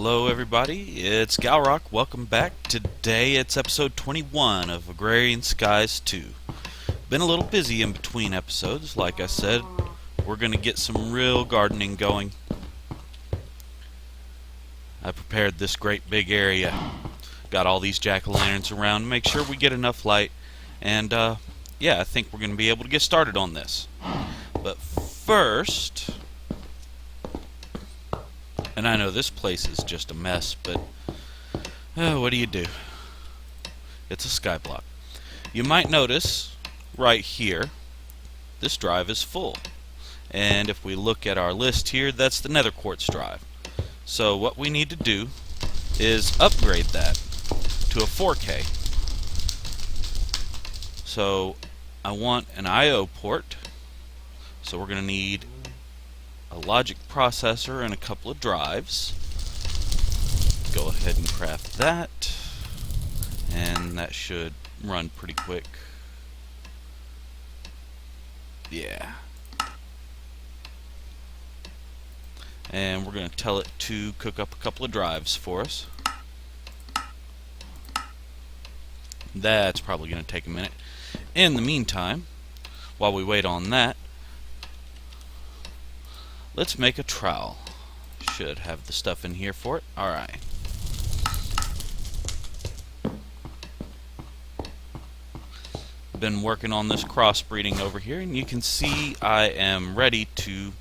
Hello everybody, it's Galrock. Welcome back. Today it's episode 21 of Agrarian Skies 2. Been a little busy in between episodes. Like I said, we're going to get some real gardening going. I prepared this great big area. Got all these jack-o'-lanterns around. Make sure we get enough light. And yeah, I think we're going to be able to get started on this. But first... And I know this place is just a mess, but what do you do? It's a sky block. You might notice right here, this drive is full. And if we look at our list here, that's the nether quartz drive. So what we need to do is upgrade that to a 4K. So I want an I/O port. So we're going to need a logic processor and a couple of drives. Go ahead and craft that, and that should run pretty quick. Yeah. And we're going to tell it to cook up a couple of drives for us. That's probably going to take a minute. In the meantime, while we wait on that, let's make a trowel. Should have the stuff in here for it. Alright. Been working on this crossbreeding over here, and you can see I am ready to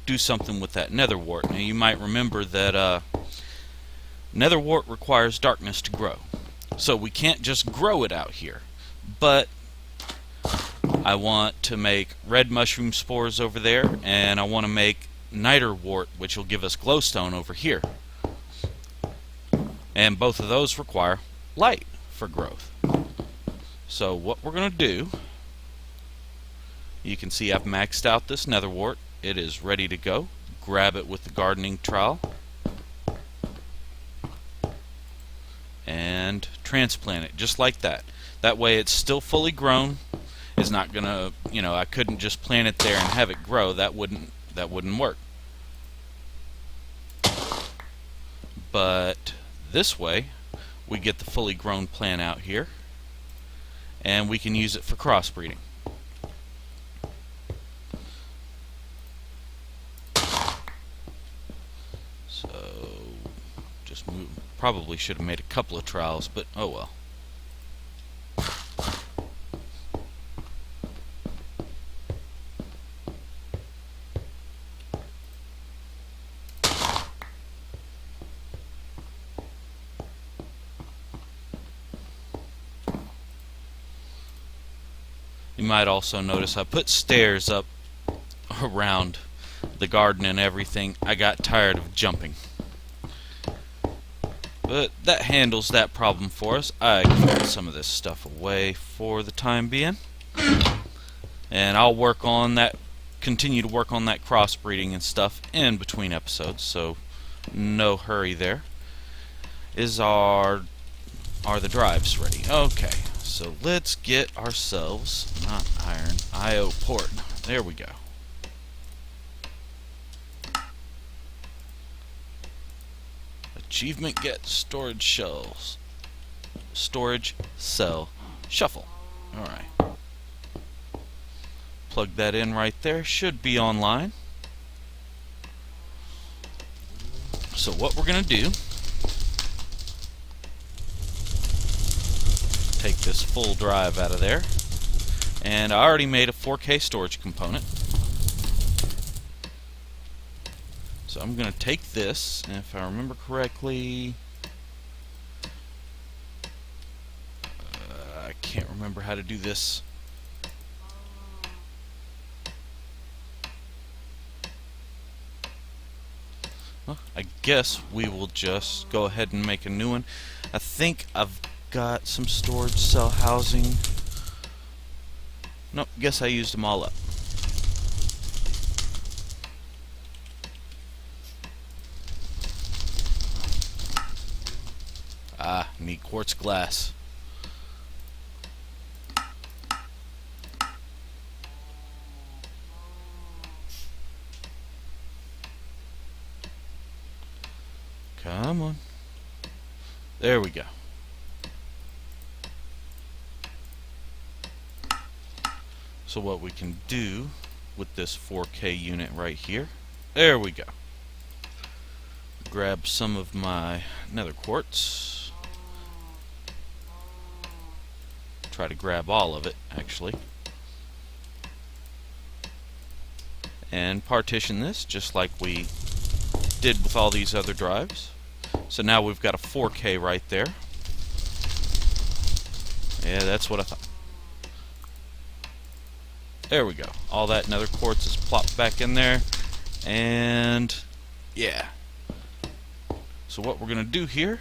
do something with that nether wart. Now you might remember that nether wart requires darkness to grow. So we can't just grow it out here. But I want to make red mushroom spores over there, and I want to make niter wart, which will give us glowstone over here. And both of those require light for growth. So what we're going to do, you can see I've maxed out this nether wart. It is ready to go. Grab it with the gardening trowel and transplant it just like that. That way it's still fully grown. It's not going to, I couldn't just plant it there and have it grow. That wouldn't work. But this way, we get the fully grown plant out here, and we can use it for crossbreeding. So, just move. Probably should have made a couple of trowels, but oh well. You might also notice I put stairs up around the garden and everything. I got tired of jumping. But that handles that problem for us. I can put some of this stuff away for the time being. And I'll work on that, continue to work on that crossbreeding and stuff in between episodes, so no hurry there. Are the drives ready? Okay. So let's get ourselves, not iron, I/O port. There we go. Achievement get storage shells. Storage cell shuffle. Alright. Plug that in right there. Should be online. So what we're going to do, take this full drive out of there, and I already made a 4K storage component. So I'm going to take this, and if I remember correctly, I can't remember how to do this. Well, I guess we will just go ahead and make a new one. I think I've got some storage cell housing. Nope, guess I used them all up. Need quartz glass. Come on. There we go. So what we can do with this 4K unit right here, there we go. Grab some of my nether quartz. Try to grab all of it, actually. And partition this just like we did with all these other drives. So now we've got a 4K right there. Yeah, that's what I thought. There we go. All that nether quartz is plopped back in there. And yeah. So what we're going to do here,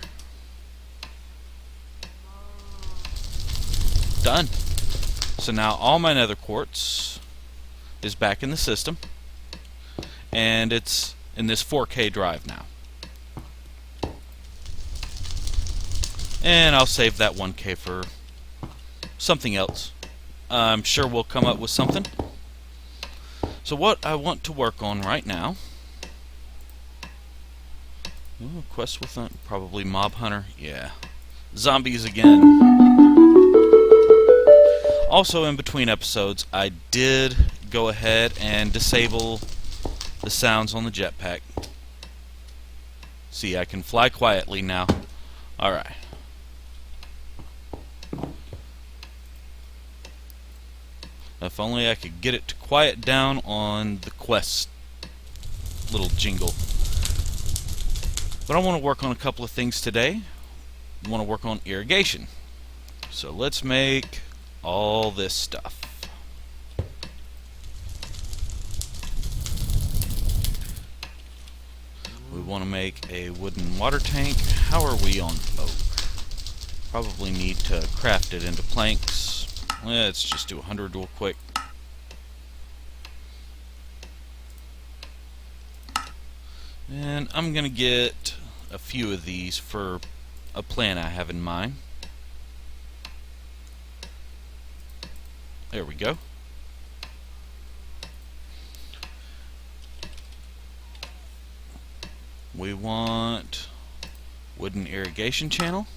done. So now all my nether quartz is back in the system, and it's in this 4K drive now. And I'll save that 1K for something else. I'm sure we'll come up with something. So what I want to work on right now, quest with probably mob hunter, yeah, zombies again. Also, in between episodes, I did go ahead and disable the sounds on the jetpack. See, I can fly quietly now. Alright. If only I could get it to quiet down on the quest little jingle. But I want to work on a couple of things today. I want to work on irrigation. So let's make all this stuff. We want to make a wooden water tank. How are we on oak? Probably need to craft it into planks. Let's just do 100 real quick. And I'm going to get a few of these for a plan I have in mind. There we go. We want wooden irrigation channel.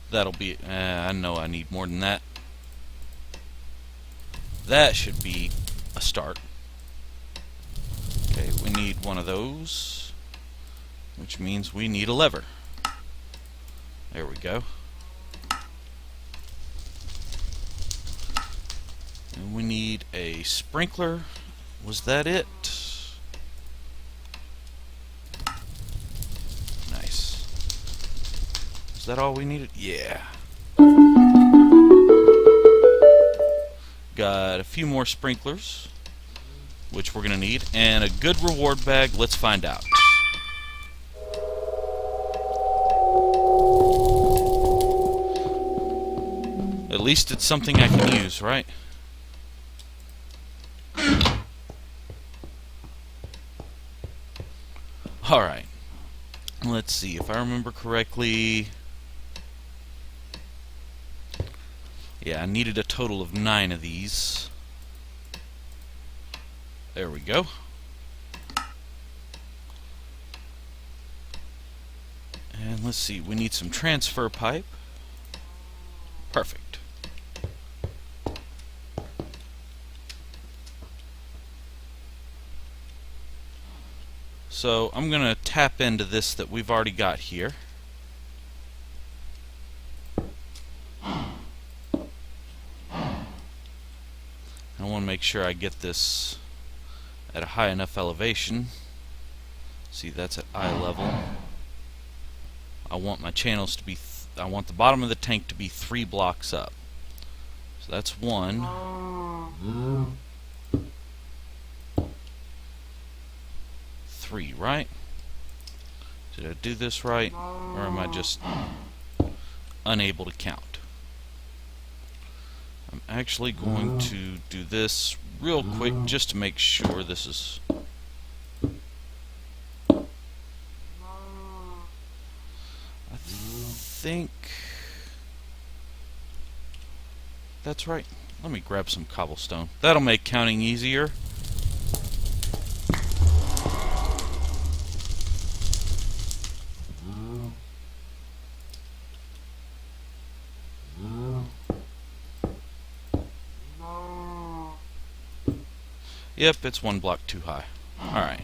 That'll be, I know I need more than that. That should be a start. Okay, we need one of those, which means we need a lever. There we go. And we need a sprinkler. Was that it? Nice. Is that all we needed? Yeah. Got a few more sprinklers, which we're going to need, and a good reward bag. Let's find out. At least it's something I can use, right? Alright. Let's see. If I remember correctly, yeah, I needed a total of 9 of these. There we go. And let's see, we need some transfer pipe. Perfect. So I'm going to tap into this that we've already got here. I want to make sure I get this at a high enough elevation. See, that's at eye level. I want my channels to be, I want the bottom of the tank to be 3 blocks up. So that's 1. 3, right? Did I do this right? Or am I just unable to count? I'm actually going to do this real quick just to make sure this is... I think that's right. Let me grab some cobblestone. That'll make counting easier. Yep, it's one block too high. Alright.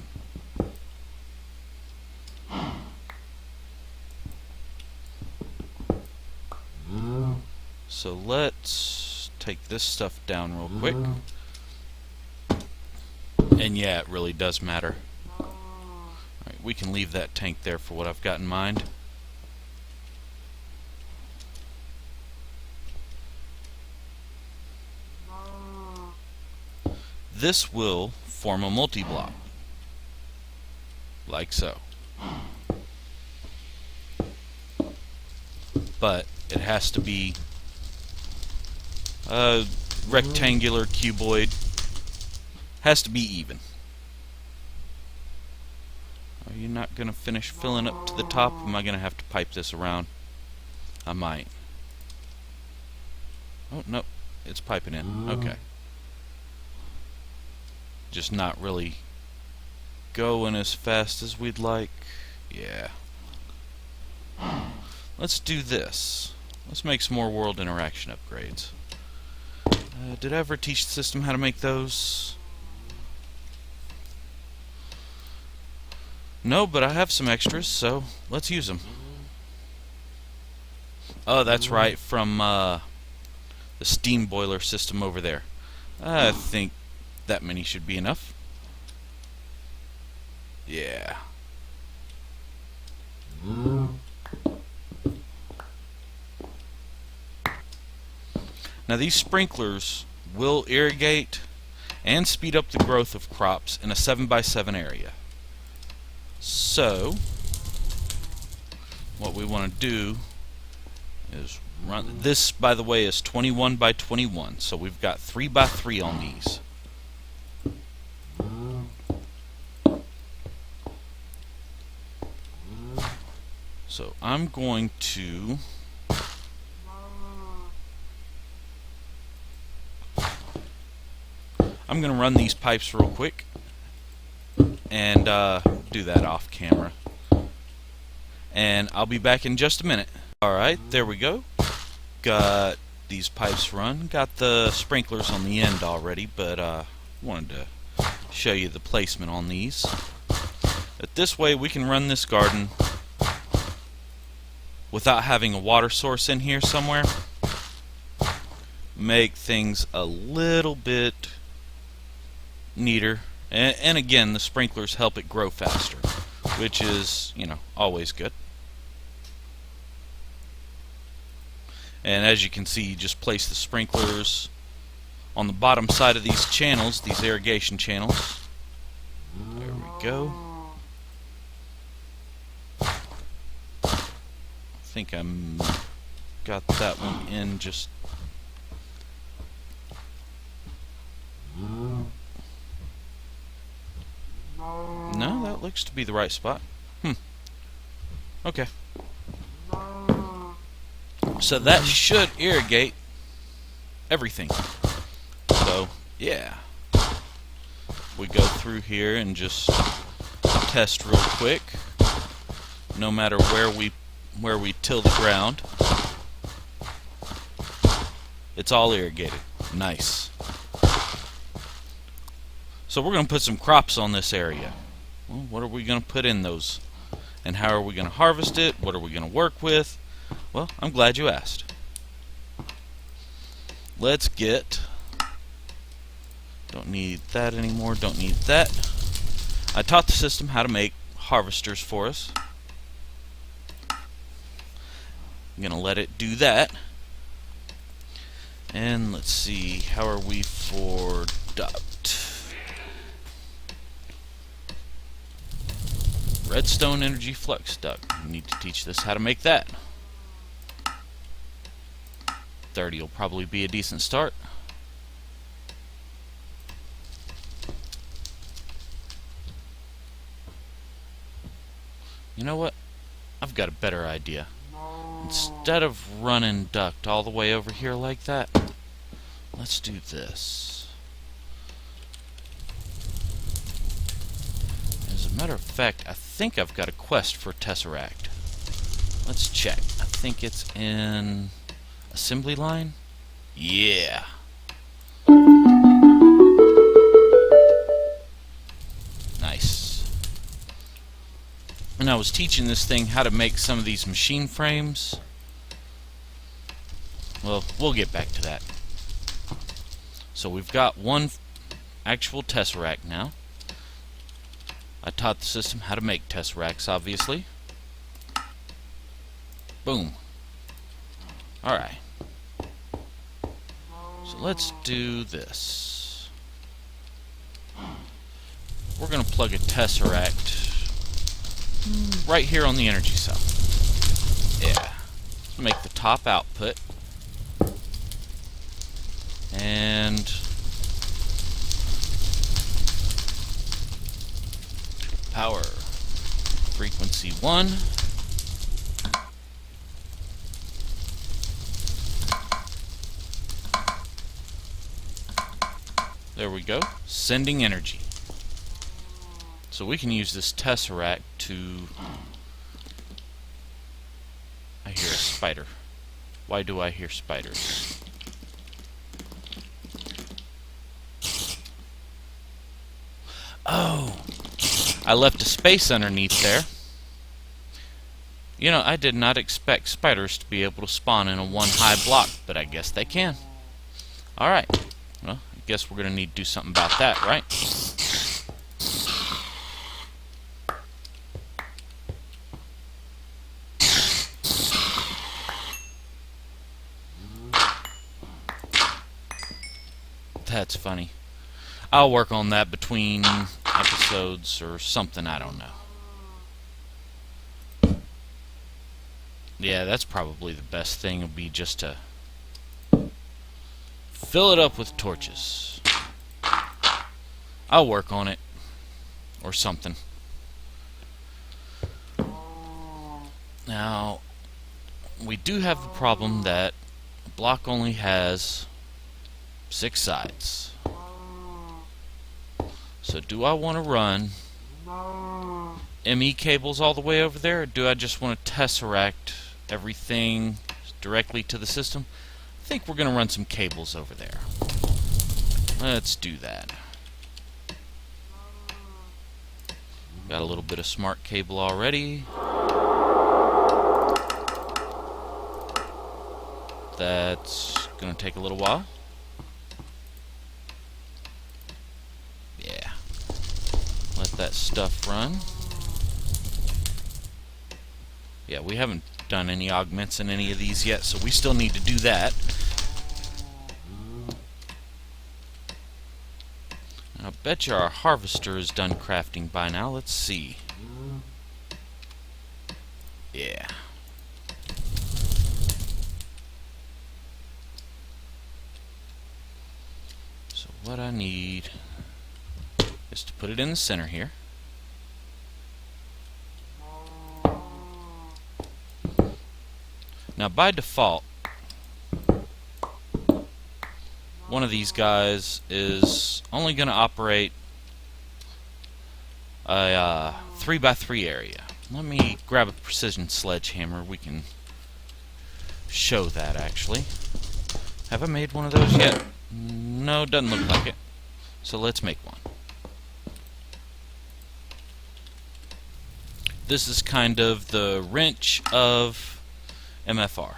So let's take this stuff down real quick. And yeah, it really does matter. Alright, we can leave that tank there for what I've got in mind. This will form a multi-block, like so. But it has to be a rectangular cuboid. Has to be even. Are you not going to finish filling up to the top? Am I going to have to pipe this around? I might. Oh, no. It's piping in. Okay. Just not really going as fast as we'd like. Yeah. Let's do this. Let's make some more world interaction upgrades. Did I ever teach the system how to make those? No, but I have some extras, so let's use them. Oh, that's right, from the steam boiler system over there. I think that many should be enough. Yeah. Now these sprinklers will irrigate and speed up the growth of crops in a 7x7 area. So what we want to do is run this. By the way, is 21 by 21, so we've got 3 by 3 on these. So I'm going to run these pipes real quick and do that off camera, and I'll be back in just a minute. Alright, there we go. Got these pipes run. Got the sprinklers on the end already, but wanted to show you the placement on these. But this way we can run this garden without having a water source in here somewhere. Make things a little bit neater. And again, the sprinklers help it grow faster, which is, you know, always good. And as you can see, you just place the sprinklers on the bottom side of these channels, these irrigation channels. There we go. I think I'm got that one in just. No, that looks to be the right spot. Okay. So that should irrigate everything. So, yeah. We go through here and just test real quick. No matter where we till the ground, it's all irrigated. Nice. So we're going to put some crops on this area. Well, what are we going to put in those? And how are we going to harvest it? What are we going to work with? Well, I'm glad you asked. Let's get... Don't need that anymore. Don't need that. I taught the system how to make harvesters for us. I'm going to let it do that. And let's see, how are we for duct? Redstone energy flux duct. We need to teach this how to make that. 30 will probably be a decent start. You know what? I've got a better idea. Instead of running duct all the way over here like that, let's do this. As a matter of fact, I think I've got a quest for Tesseract. Let's check. I think it's in assembly line. Yeah. and I was teaching this thing how to make some of these machine frames. Well, we'll get back to that. So we've got one actual tesseract now. I taught the system how to make tesseracts, obviously. Boom. Alright. So let's do this. We're going to plug a tesseract right here on the energy cell. Yeah. Make the top output. And power frequency 1. There we go. Sending energy. So we can use this tesseract to... I hear a spider. Why do I hear spiders? Oh! I left a space underneath there. You know, I did not expect spiders to be able to spawn in a one-high block, but I guess they can. Alright. Well, I guess we're going to need to do something about that, right? That's funny. I'll work on that between episodes or something, I don't know. Yeah, that's probably the best thing would be just to fill it up with torches. I'll work on it. Or something. Now, we do have the problem that a block only has 6 sides. So do I want to run ME cables all the way over there, or do I just want to tesseract everything directly to the system? I think we're going to run some cables over there. Let's do that. Got a little bit of smart cable already. That's going to take a little while. Yeah. Let that stuff run. Yeah, we haven't done any augments in any of these yet, so we still need to do that. I bet you our harvester is done crafting by now. Let's see. Yeah. So what I need is to put it in the center here. Now by default, one of these guys is only going to operate a 3x3 area. Let me grab a precision sledgehammer. We can show that actually. Have I made one of those yet? No, doesn't look like it. So let's make one. This is kind of the wrench of MFR.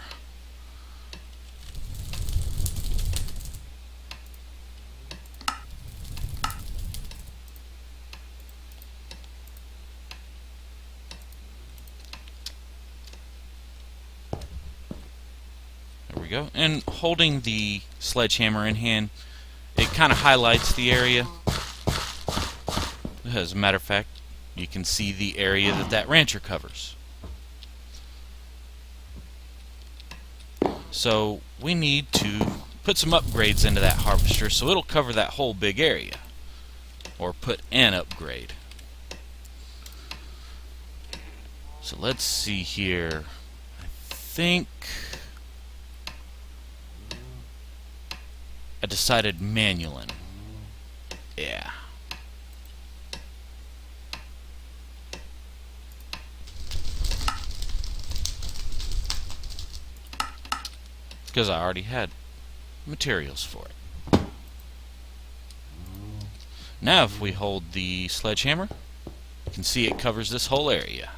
There we go. And holding the sledgehammer in hand, it kind of highlights the area. As a matter of fact, you can see the area that rancher covers. So we need to put some upgrades into that harvester so it'll cover that whole big area. Or put an upgrade. So let's see here. I think I decided manualin. Yeah. Because I already had materials for it. Now if we hold the sledgehammer, you can see it covers this whole area.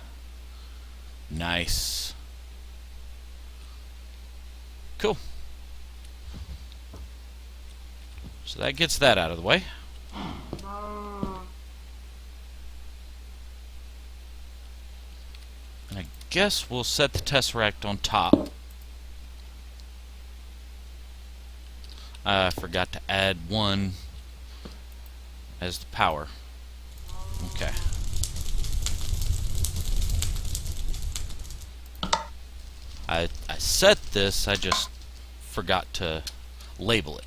Nice. Cool. So that gets that out of the way. And I guess we'll set the Tesseract on top. I forgot to add one as the power. Okay. I set this, I just forgot to label it.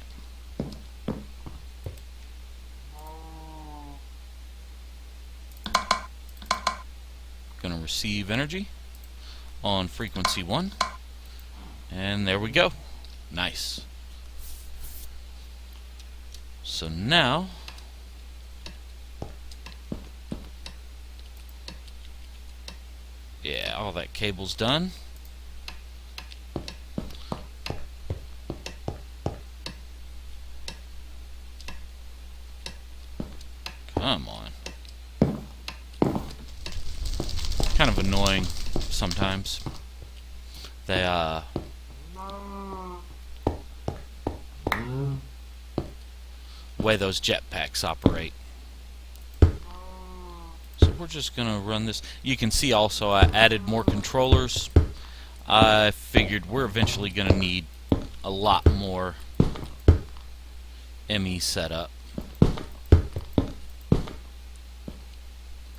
Gonna receive energy on frequency 1, and there we go. Nice. So now yeah, all that cable's done. Come on. Kind of annoying sometimes. They the way those jetpacks operate. So we're just gonna run this. You can see also I added more controllers. I figured we're eventually gonna need a lot more ME setup.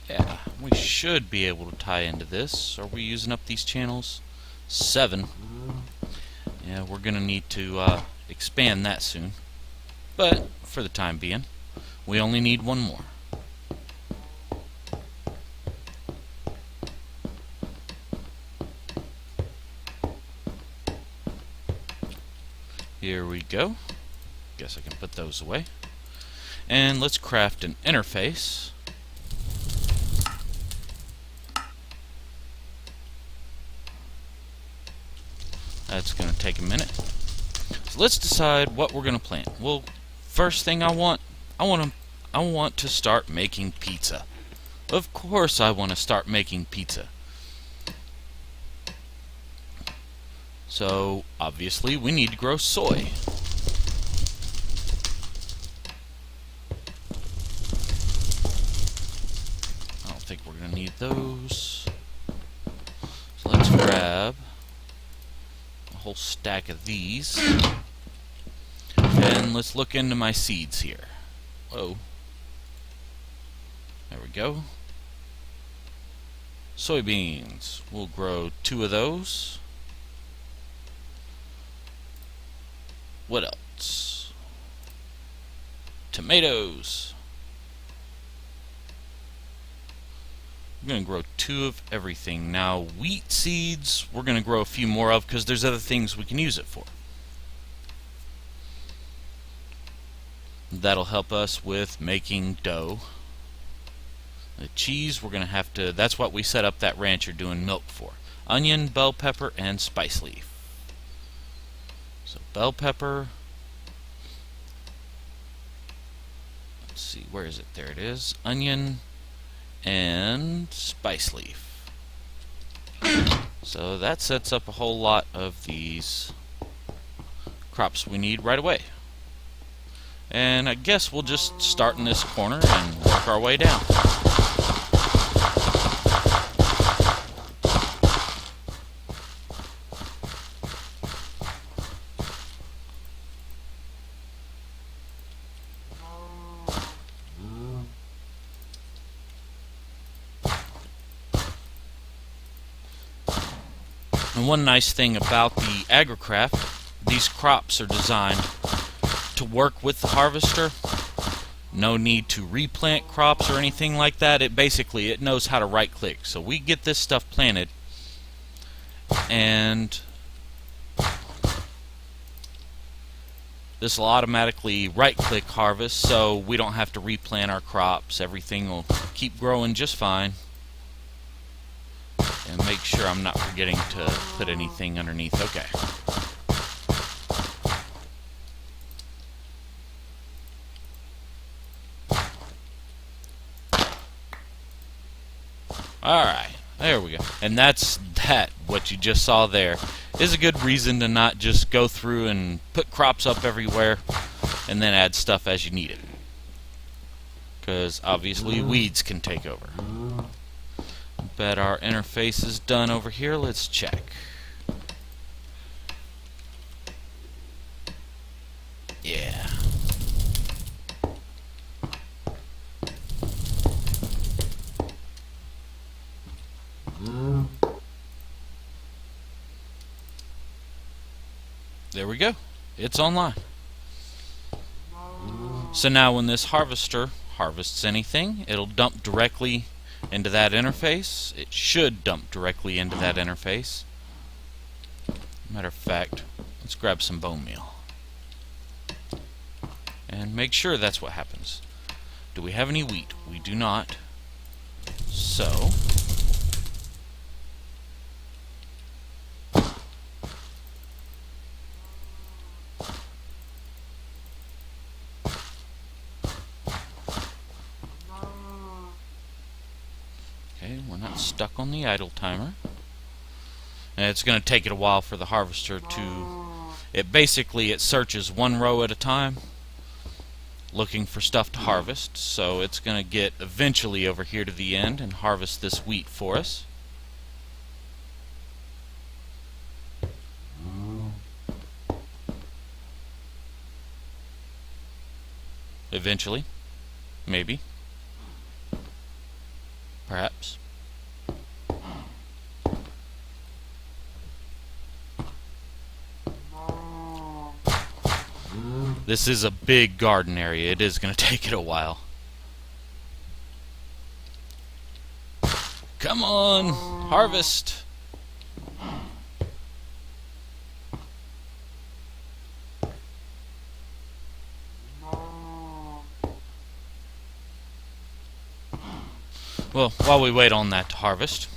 Yeah, we should be able to tie into this. Are we using up these channels? 7. Yeah, we're gonna need to expand that soon. But for the time being, we only need one more. Here we go. Guess I can put those away. And let's craft an interface. That's going to take a minute. So let's decide what we're going to plant. Well, first thing I want to start making pizza. Of course I want to start making pizza. So, obviously, we need to grow soy. I don't think we're going to need those. So let's grab a whole stack of these. And let's look into my seeds here. Whoa. There we go. Soybeans. We'll grow 2 of those. What else? Tomatoes. We're going to grow 2 of everything. Now, wheat seeds, we're going to grow a few more of because there's other things we can use it for. That'll help us with making dough. The cheese, we're going to have to, that's what we set up that rancher doing milk for. Onion, bell pepper, and spice leaf. So bell pepper. Let's see, where is it? There it is. Onion and spice leaf. So that sets up a whole lot of these crops we need right away. And I guess we'll just start in this corner and work our way down. And one nice thing about the AgriCraft, these crops are designed to work with the harvester. No need to replant crops or anything like that. It knows how to right click. So we get this stuff planted and this will automatically right click harvest, so we don't have to replant our crops. Everything will keep growing just fine. And make sure I'm not forgetting to put anything underneath. Okay. Alright. There we go. And that's that. What you just saw there is a good reason to not just go through and put crops up everywhere and then add stuff as you need it. Because obviously weeds can take over. Bet our interface is done over here. Let's check. Yeah. There we go. It's online. So now when this harvester harvests anything, it'll dump directly into that interface. It should dump directly into that interface. Matter of fact, let's grab some bone meal. And make sure that's what happens. Do we have any wheat? We do not. So okay, we're not stuck on the idle timer. And it's going to take it a while for the harvester to... It searches one row at a time, looking for stuff to harvest. So it's going to get eventually over here to the end and harvest this wheat for us. Eventually. Maybe. Perhaps. This is a big garden area. It is going to take it a while. Come on! Harvest! Well, while we wait on that to harvest,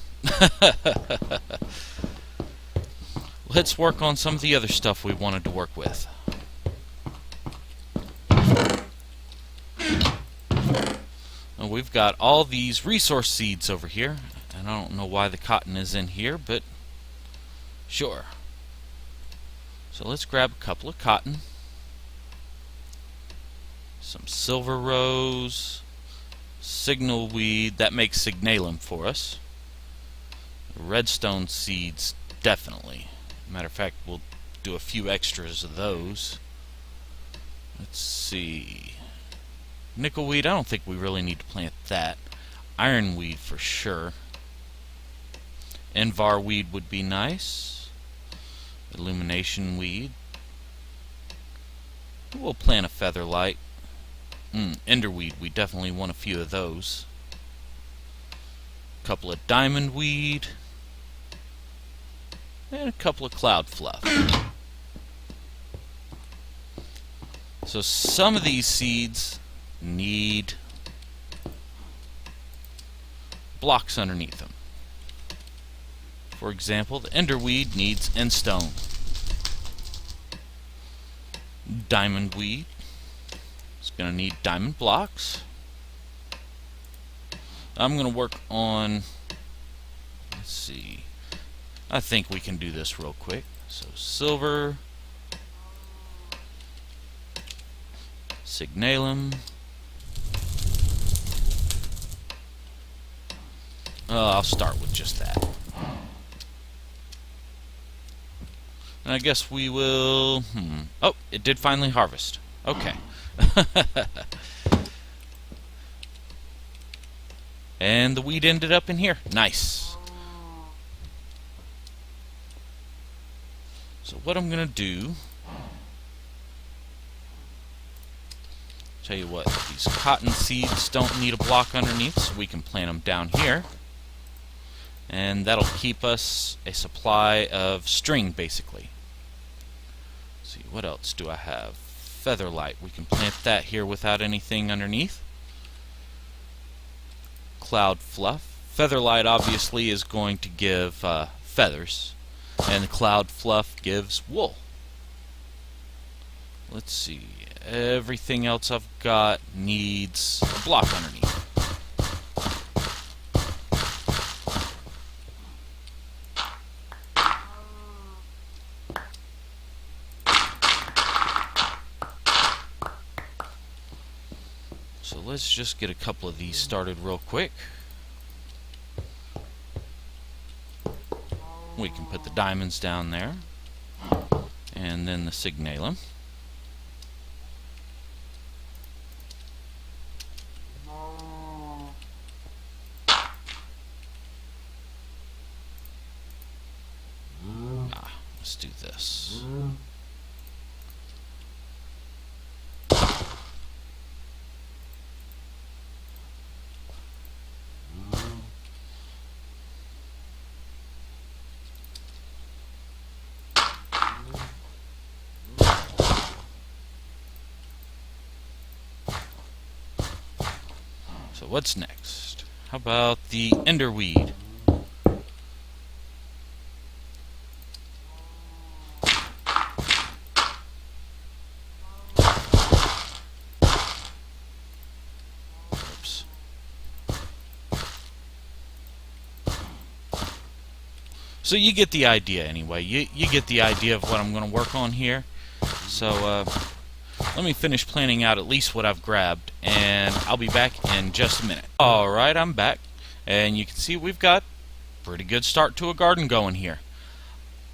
let's work on some of the other stuff we wanted to work with. Now, we've got all these resource seeds over here, and I don't know why the cotton is in here, but sure. So let's grab a couple of cotton, some silver rose, signal weed, that makes signalum for us. Redstone seeds, definitely. Matter of fact, we'll do a few extras of those. Let's see. Nickel weed, I don't think we really need to plant that. Iron weed for sure. Envar weed would be nice. Illumination weed. We'll plant a featherlight. Enderweed, we definitely want a few of those. A couple of diamond weed. And a couple of cloud fluff. So some of these seeds need blocks underneath them. For example, the enderweed needs endstone. Diamond weed is going to need diamond blocks. I'm going to work on, let's see, I think we can do this real quick. So silver, signalum, I'll start with just that. And I guess we will... Oh, it did finally harvest. Okay. And the wheat ended up in here. Nice. So what I'm going to do... Tell you what, these cotton seeds don't need a block underneath, so we can plant them down here. And that'll keep us a supply of string, basically. Let's see, what else do I have? Featherlight. We can plant that here without anything underneath. Cloud fluff. Featherlight obviously is going to give feathers, and the cloud fluff gives wool. Let's see. Everything else I've got needs a block underneath. So let's just get a couple of these started real quick. We can put the diamonds down there, and then the signalum. Let's do this. So what's next? How about the enderweed? Oops. So you get the idea anyway. You get the idea of what I'm going to work on here. So let me finish planning out at least what I've grabbed, and I'll be back in just a minute. Alright, I'm back, and you can see we've got a pretty good start to a garden going here.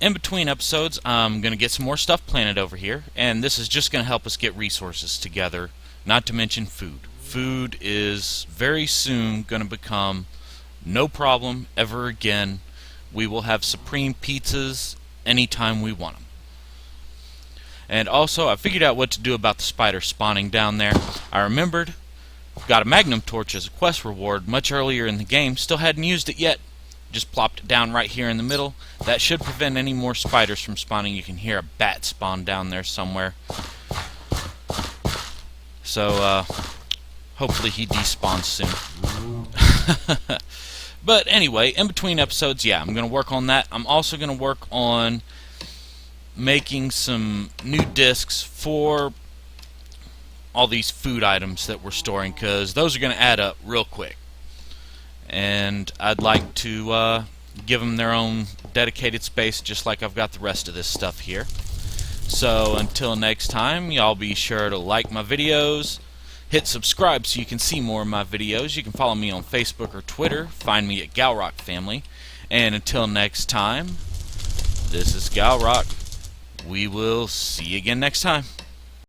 In between episodes, I'm going to get some more stuff planted over here, and this is just going to help us get resources together, not to mention food. Food is very soon going to become no problem ever again. We will have supreme pizzas anytime we want them. And also, I figured out what to do about the spiders spawning down there. I remembered, got a magnum torch as a quest reward much earlier in the game. Still hadn't used it yet. Just plopped it down right here in the middle. That should prevent any more spiders from spawning. You can hear a bat spawn down there somewhere. So, hopefully he despawns soon. But anyway, in between episodes, yeah, I'm going to work on that. I'm also going to work on making some new discs for all these food items that we're storing, because those are going to add up real quick. And I'd like to give them their own dedicated space, just like I've got the rest of this stuff here. So until next time, y'all be sure to like my videos, hit subscribe so you can see more of my videos. You can follow me on Facebook or Twitter. Find me at Galrock Family. And until next time, this is Galrock. We will see you again next time.